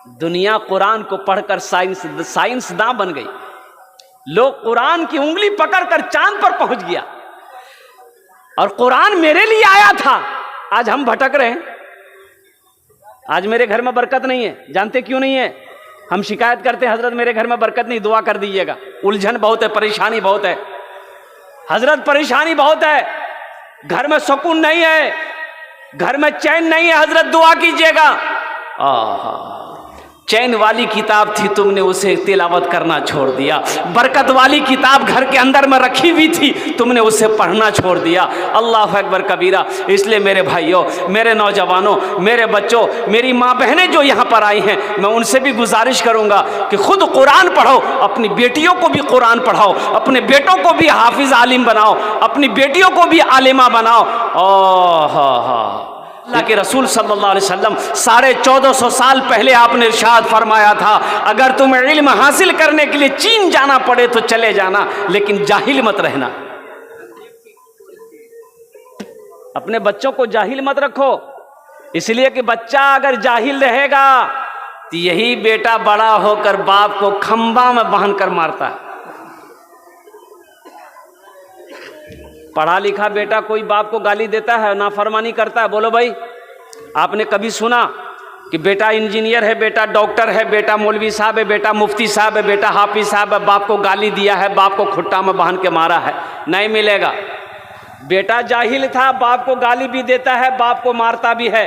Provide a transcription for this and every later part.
दुनिया कुरान को पढ़कर साइंसदान बन गई। लोग कुरान की उंगली पकड़कर चांद पर पहुंच गया। और कुरान मेरे लिए आया था, आज हम भटक रहे हैं। आज मेरे घर में बरकत नहीं है, जानते क्यों नहीं है? हम शिकायत करते हैं, हजरत मेरे घर में बरकत नहीं, दुआ कर दीजिएगा। उलझन बहुत है, परेशानी बहुत है हजरत, परेशानी बहुत है, घर में सुकून नहीं है, घर में चैन नहीं है हजरत, दुआ कीजिएगा। चैन वाली किताब थी, तुमने उसे तिलावत करना छोड़ दिया। बरकत वाली किताब घर के अंदर में रखी हुई थी, तुमने उसे पढ़ना छोड़ दिया। अल्लाह अकबर कबीरा। इसलिए मेरे भाइयों, मेरे नौजवानों, मेरे बच्चों, मेरी माँ बहनें जो यहाँ पर आई हैं, मैं उनसे भी गुजारिश करूँगा कि खुद कुरान पढ़ो, अपनी बेटियों को भी कुरान पढ़ाओ, अपने बेटों को भी हाफिज आलिम बनाओ, अपनी बेटियों को भी आलिमा बनाओ। अल्लाह के रसूल सल्लल्लाहु अलैहि वसल्लम 1450 साल पहले आपने इरशाद फरमाया था, अगर तुम्हें इल्म हासिल करने के लिए चीन जाना पड़े तो चले जाना, लेकिन जाहिल मत रहना। अपने बच्चों को जाहिल मत रखो, इसलिए कि बच्चा अगर जाहिल रहेगा तो यही बेटा बड़ा होकर बाप को खंबा में बांध कर मारता है। पढ़ा लिखा बेटा कोई बाप को गाली देता है, नाफरमानी करता है? बोलो भाई, आपने कभी सुना कि बेटा इंजीनियर है, बेटा डॉक्टर है, बेटा मौलवी साहब है, बेटा मुफ्ती साहब है, बेटा हाफिज साहब है, बाप को गाली दिया है, बाप को खुट्टा में बांध के मारा है? नहीं मिलेगा। बेटा जाहिल था, बाप को गाली भी देता है, बाप को मारता भी है।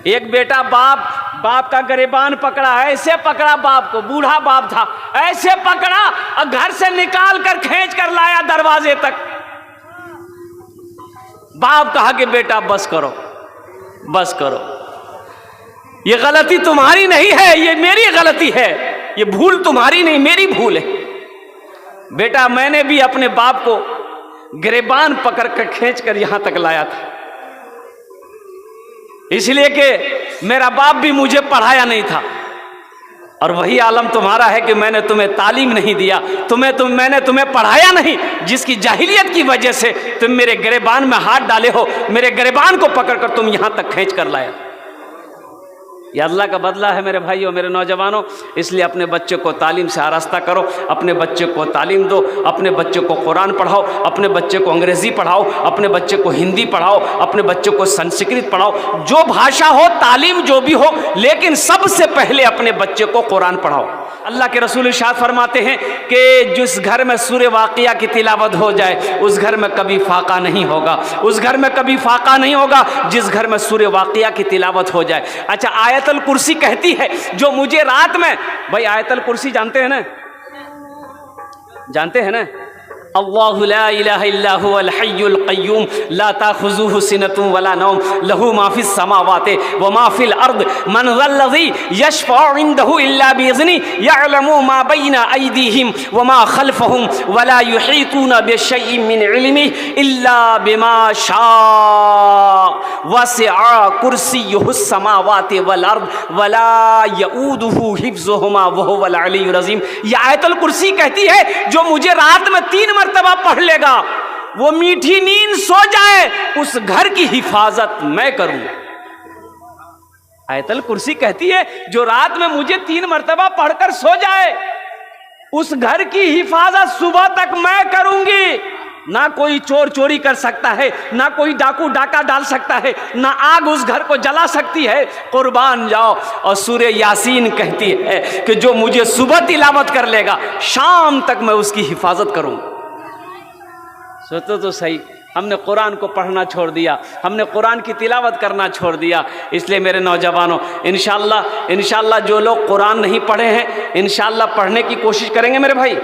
एक बेटा बाप का गिरबान पकड़ा, ऐसे पकड़ा बाप को, बूढ़ा बाप था, ऐसे पकड़ा और घर से निकाल कर खींच कर लाया दरवाजे तक। बाप कहा कि बेटा बस करो, बस करो, ये गलती तुम्हारी नहीं है, ये मेरी गलती है, ये भूल तुम्हारी नहीं, मेरी भूल है। बेटा मैंने भी अपने बाप को गिरबान पकड़ कर खींच कर यहां तक लाया था, इसलिए कि मेरा बाप भी मुझे पढ़ाया नहीं था। और वही आलम तुम्हारा है कि मैंने तुम्हें तालीम नहीं दिया, मैंने तुम्हें पढ़ाया नहीं, जिसकी जाहिलियत की वजह से तुम मेरे गिरबान में हाथ डाले हो, मेरे गिरबान को पकड़कर तुम यहां तक खींच कर लाया। यह अल्लाह का बदला है मेरे भाइयों, मेरे नौजवानों। इसलिए अपने बच्चे को तालीम से आरास्ता करो, अपने बच्चे को तालीम दो, अपने बच्चे को कुरान पढ़ाओ, अपने बच्चे को अंग्रेज़ी पढ़ाओ, अपने बच्चे को हिंदी पढ़ाओ, अपने बच्चे को संस्कृत पढ़ाओ, जो भाषा हो, तालीम जो भी हो, लेकिन सबसे पहले अपने बच्चे को कुरान पढ़ाओ। अल्लाह के रसूल इरशाद फरमाते हैं कि जिस घर में सूरे वाक़िया की तिलावत हो जाए, उस घर में कभी फाका नहीं होगा, उस घर में कभी फाका नहीं होगा जिस घर में सूरे वाक़िया की तिलावत हो जाए। अच्छा, आयतुल कुर्सी कहती है, जो मुझे रात में, भाई आयतुल कुर्सी जानते हैं ना, जानते हैं ना? अल्लाहु ला इलाहा इल्ला हुवल हय्युल क़य्यूम ला ताख़ुज़ुहु सिनतुन वला नौम लहू मा फ़िस समावाति व मा फ़िल अर्द मन ज़ल्लज़ी यशफ़अु इंदहु इल्ला बिइज़्नि यअलमु मा बैना अयदीहिम व मा ख़ल्फ़हुम वला युहीतूना बिशैइन मिन इल्मिहि इल्ला बिमा शाअ वसिअ कुर्सियुहुस समावाति वल अर्द वला यऊदुहु हिफ़्ज़ुहुमा व हुवल अलिय्युल अज़ीम। ये आयतुल कुर्सी कहती है, जो मुझे रात में 3 मरतबा पढ़ लेगा, वो मीठी नींद सो जाए, उस घर की हिफाजत मैं करूंगा। आयतुल कुर्सी कहती है, जो रात में मुझे 3 मरतबा पढ़कर सो जाए, उस घर की हिफाजत सुबह तक मैं करूंगी। ना कोई चोर चोरी कर सकता है, ना कोई डाकू डाका डाल सकता है, ना आग उस घर को जला सकती है। कुर्बान जाओ। और सूरे यासीन कहती है कि जो मुझे सुबह तिलावत कर लेगा, शाम तक मैं उसकी हिफाजत करूंगा। सोचो तो सही, हमने कुरान को पढ़ना छोड़ दिया, हमने कुरान की तिलावत करना छोड़ दिया। इसलिए मेरे नौजवानों, इंशाअल्लाह जो लोग कुरान नहीं पढ़े हैं, इंशाअल्लाह पढ़ने की कोशिश करेंगे मेरे भाई।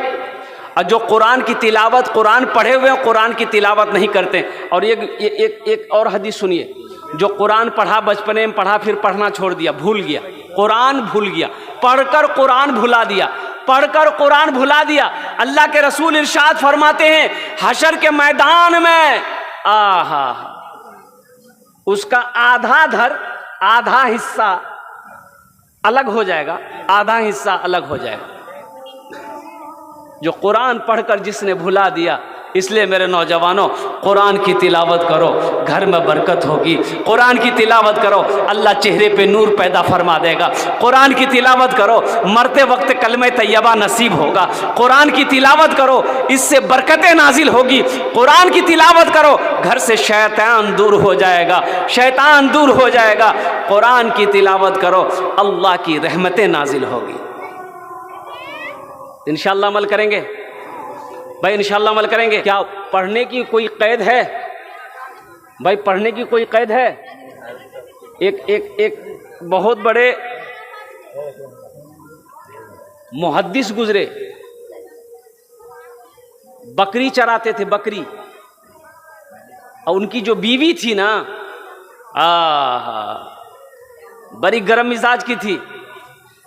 और जो कुरान की तिलावत, कुरान पढ़े हुए हैं, कुरान की तिलावत नहीं करते। और एक और हदीस सुनिए, जो कुरान पढ़ा, बचपने में पढ़ा, फिर पढ़ना छोड़ दिया, भूल गया, कुरान भूल गया, पढ़कर कुरान भुला दिया, पढ़कर कुरान भुला दिया। अल्लाह के रसूल इरशाद फरमाते हैं, हशर के मैदान में उसका आधा धर, आधा हिस्सा अलग हो जाएगा, आधा हिस्सा अलग हो जाएगा। जो कुरान पढ़कर जिसने भुला दिया, इसलिए मेरे नौजवानों, कुरान की तिलावत करो, घर में बरकत होगी। कुरान की तिलावत करो, अल्लाह चेहरे पे नूर पैदा फरमा देगा। कुरान की तिलावत करो, मरते वक्त कलमे तैयबा नसीब होगा। कुरान की तिलावत करो, इससे बरकतें नाजिल होगी। कुरान की तिलावत करो, घर से शैतान दूर हो जाएगा, शैतान दूर हो जाएगा। कुरान की तिलावत करो, अल्लाह की रहमतें नाजिल होगी। इंशाअल्लाह अमल करेंगे भाई, इंशाअल्लाह अमल करेंगे। क्या पढ़ने की कोई कैद है भाई? पढ़ने की कोई कैद है? एक बहुत बड़े मुहद्दिस गुजरे, बकरी चराते थे, बकरी। और उनकी जो बीवी थी ना, बड़ी गर्म मिजाज की थी,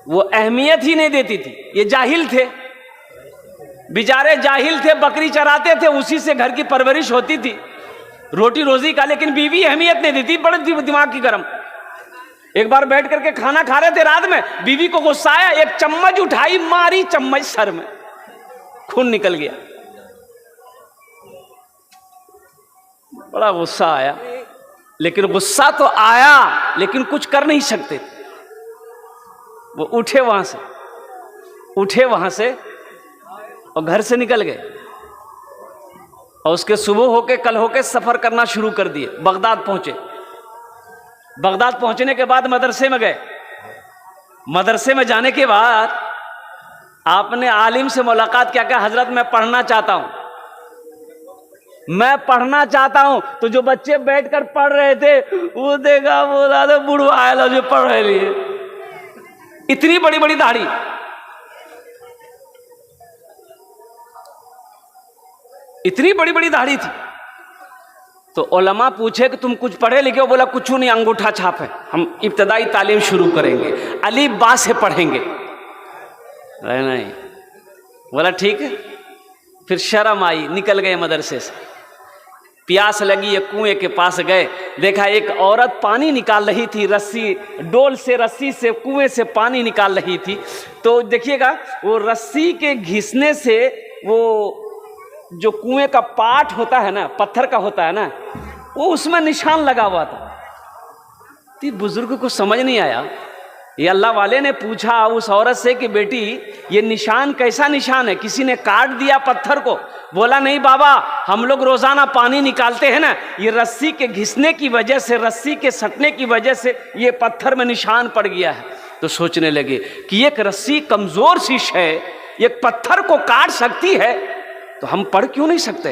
वो अहमियत ही नहीं देती थी। ये जाहिल थे, बेचारे जाहिल थे, बकरी चराते थे, उसी से घर की परवरिश होती थी, रोटी रोजी का। लेकिन बीवी अहमियत नहीं देती, बड़े दिमाग की गरम। एक बार बैठ करके खाना खा रहे थे रात में, बीवी को गुस्सा आया, एक चम्मच उठाई, मारी चम्मच सर में, खून निकल गया। बड़ा गुस्सा आया, लेकिन गुस्सा तो आया, लेकिन कुछ कर नहीं सकते। वो उठे वहां से और घर से निकल गए। और उसके सुबह होके, कल होके सफर करना शुरू कर दिए। बगदाद पहुंचे। बगदाद पहुंचने के बाद मदरसे में गए। मदरसे में जाने के बाद आपने आलिम से मुलाकात क्या? हजरत मैं पढ़ना चाहता हूं, मैं पढ़ना चाहता हूं। तो जो बच्चे बैठकर पढ़ रहे थे, वो देखा, बोला तो बुढ़वा आया जो पढ़ रहे लिए, इतनी बड़ी बड़ी दाढ़ी। इतनी बड़ी बड़ी दाढ़ी थी। तो उलमा पूछे कि तुम कुछ पढ़े लिखे हो? बोला कुछ नहीं, अंगूठा छाप है, हम इब्तदाई तालीम शुरू करेंगे, अलीफ बा से पढ़ेंगे। नहीं, बोला ठीक है। फिर शर्म आई, निकल गए मदरसे से। प्यास लगी, एक कुएं के पास गए, देखा एक औरत पानी निकाल रही थी, रस्सी, डोल से, रस्सी से कुएं से पानी निकाल रही थी। तो देखिएगा, वो रस्सी के घिसने से वो जो कुएं का पाट होता है ना, पत्थर का होता है ना, वो उसमें निशान लगा हुआ था। तो बुजुर्ग को समझ नहीं आया। ये अल्लाह वाले ने पूछा उस औरत से कि बेटी, ये निशान कैसा निशान है? किसी ने काट दिया पत्थर को? बोला नहीं बाबा, हम लोग रोजाना पानी निकालते हैं ना, ये रस्सी के घिसने की वजह से, रस्सी के सटने की वजह से ये पत्थर में निशान पड़ गया है। तो सोचने लगे कि एक रस्सी कमजोर सी है, एक पत्थर को काट सकती है, तो हम पढ़ क्यों नहीं सकते?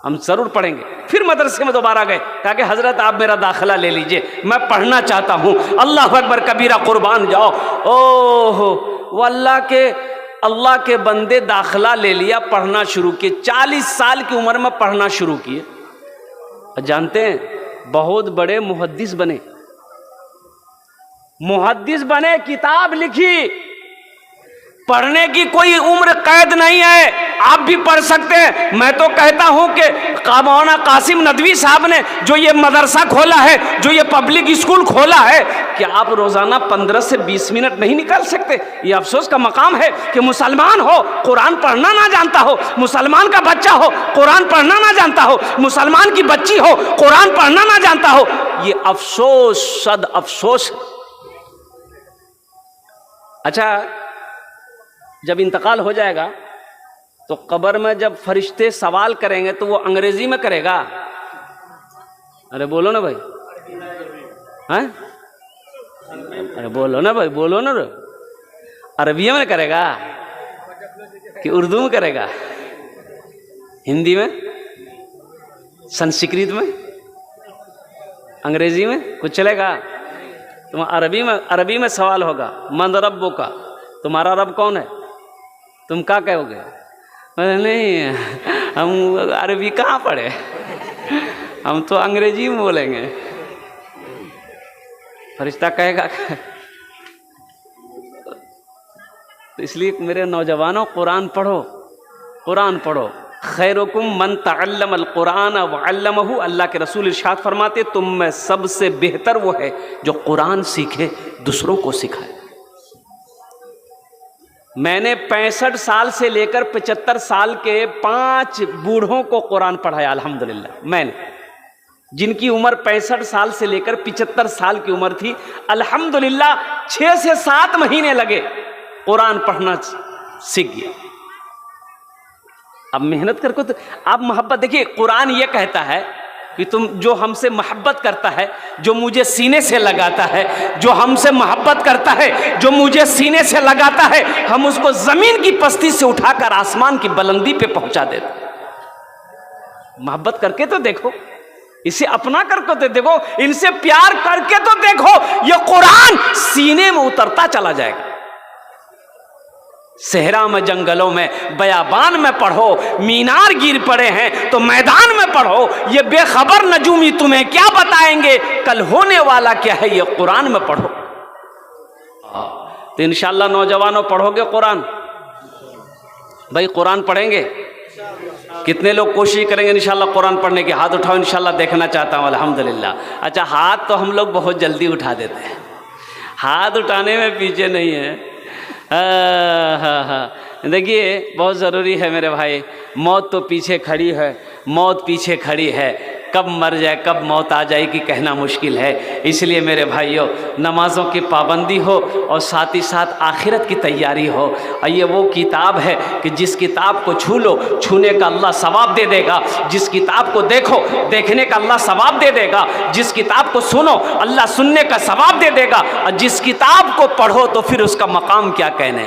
हम जरूर पढ़ेंगे। फिर मदरसे में दोबारा गए, कहा कि हजरत आप मेरा दाखिला ले लीजिए, मैं पढ़ना चाहता हूं। अल्लाह अकबर कबीरा, कुर्बान जाओ। ओहो, वो अल्लाह के बंदे दाखिला ले लिया, पढ़ना शुरू किए। 40 साल की उम्र में पढ़ना शुरू किए। जानते हैं, बहुत बड़े मुहद्दिस बने। मुहद्दिस बने, किताब लिखी। पढ़ने की कोई उम्र कैद नहीं है, आप भी पढ़ सकते हैं। मैं तो कहता हूं कि मौलाना कासिम नदवी साहब ने जो ये मदरसा खोला है, जो ये पब्लिक स्कूल खोला है, कि आप रोजाना 15 से 20 मिनट नहीं निकाल सकते? ये अफसोस का मकाम है कि मुसलमान हो, कुरान पढ़ना ना जानता हो, मुसलमान का बच्चा हो, कुरान पढ़ना ना जानता हो, मुसलमान की बच्ची हो, कुरान पढ़ना ना जानता हो। ये अफसोस, सद अफसोस। अच्छा, जब इंतकाल हो जाएगा तो कब्र में जब फरिश्ते सवाल करेंगे तो वो अंग्रेजी में करेगा? अरे बोलो ना भाई, हैं? अरे बोलो ना भाई, बोलो ना। अरबी में करेगा कि उर्दू में करेगा? हिंदी में, संस्कृत में, अंग्रेजी में कुछ चलेगा? तुम अरबी में सवाल होगा, मन रब्बो का, तुम्हारा रब कौन है? तुम क्या कहोगे? नहीं, हम अरबी कहाँ पढ़े, हम तो अंग्रेजी में बोलेंगे। फरिश्ता कहेगा। तो इसलिए मेरे नौजवानों, कुरान पढ़ो, कुरान पढ़ो। खैरुकुम मन तअल्लमल कुरान व अल्लमहु, अल्लाह के रसूल इरशाद फरमाते, तुम में सबसे बेहतर वो है जो कुरान सीखे, दूसरों को सिखाए। मैंने 65 साल से लेकर 75 साल के 5 बूढ़ों को कुरान पढ़ाया अल्हम्दुलिल्लाह। मैंने, जिनकी उम्र 65 साल से लेकर 75 साल की उम्र थी, अल्हम्दुलिल्लाह 6 से 7 महीने लगे, कुरान पढ़ना सीख गया। अब मेहनत करके तो आप मोहब्बत, देखिए कुरान ये कहता है कि तुम जो हमसे मोहब्बत करता है, जो मुझे सीने से लगाता है, जो हमसे मोहब्बत करता है, जो मुझे सीने से लगाता है, हम उसको जमीन की पस्ती से उठाकर आसमान की बुलंदी पे पहुंचा देते। मोहब्बत करके तो देखो, इसे अपना करके तो देखो, इनसे प्यार करके तो देखो, ये कुरान सीने में उतरता चला जाएगा। सहरा में, जंगलों में, बयाबान में पढ़ो, मीनार गिर पड़े हैं तो मैदान में पढ़ो, ये बेखबर नजूमी तुम्हें क्या बताएंगे, कल होने वाला क्या है ये कुरान में पढ़ो। तो इंशाअल्लाह नौजवानों पढ़ोगे कुरान? भाई कुरान पढ़ेंगे? कितने लोग कोशिश करेंगे इंशाअल्लाह कुरान पढ़ने की? हाथ उठाओ, इंशाअल्लाह देखना चाहता हूँ। अल्हम्दुलिल्लाह। अच्छा, हाथ तो हम लोग बहुत जल्दी उठा देते हैं, हाथ उठाने में पीछे नहीं है। हाँ, देखिए बहुत ज़रूरी है मेरे भाई, मौत तो पीछे खड़ी है, मौत पीछे खड़ी है, कब मर जाए कब मौत आ जाएगी कहना मुश्किल है। इसलिए मेरे भाइयों, नमाज़ों की पाबंदी हो और साथ ही साथ आखिरत की तैयारी हो। और ये वो किताब है कि जिस किताब को छू लो, छूने का अल्लाह सवाब दे देगा। जिस किताब को देखो, देखने का अल्लाह सवाब दे देगा। जिस किताब को सुनो, अल्लाह सुनने का सवाब दे देगा। और जिस किताब को पढ़ो तो फिर उसका मकाम क्या कहने।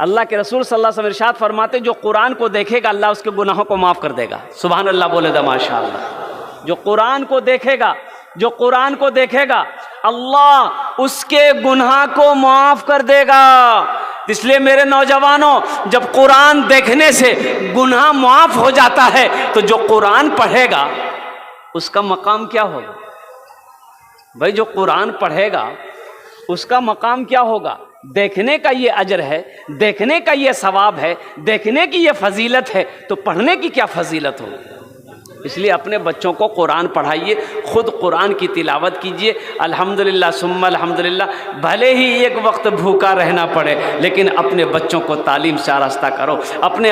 अल्लाह के रसूल सल्लल्लाहु अलैहि वसल्लम इरशाद फरमाते, जो कुरान को देखेगा अल्लाह उसके गुनाहों को माफ़ कर देगा। सुभान अल्लाह बोले दा माशाअल्लाह। जो कुरान को देखेगा, जो कुरान को देखेगा, अल्लाह उसके गुनाह को माफ़ कर देगा। इसलिए मेरे नौजवानों, जब कुरान देखने से गुनाह माफ़ हो जाता है तो जो कुरान पढ़ेगा उसका मकाम क्या होगा? भाई जो कुरान पढ़ेगा उसका मकाम क्या होगा? देखने का ये अजर है, देखने का ये सवाब है, देखने की ये फजीलत है, तो पढ़ने की क्या फजीलत होगी। इसलिए अपने बच्चों को कुरान पढ़ाइए, खुद कुरान की तिलावत कीजिए। अल्हम्दुलिल्लाह सुम्मा अल्हम्दुलिल्लाह। भले ही एक वक्त भूखा रहना पड़े, लेकिन अपने बच्चों को तालीम से आरास्ता करो। अपने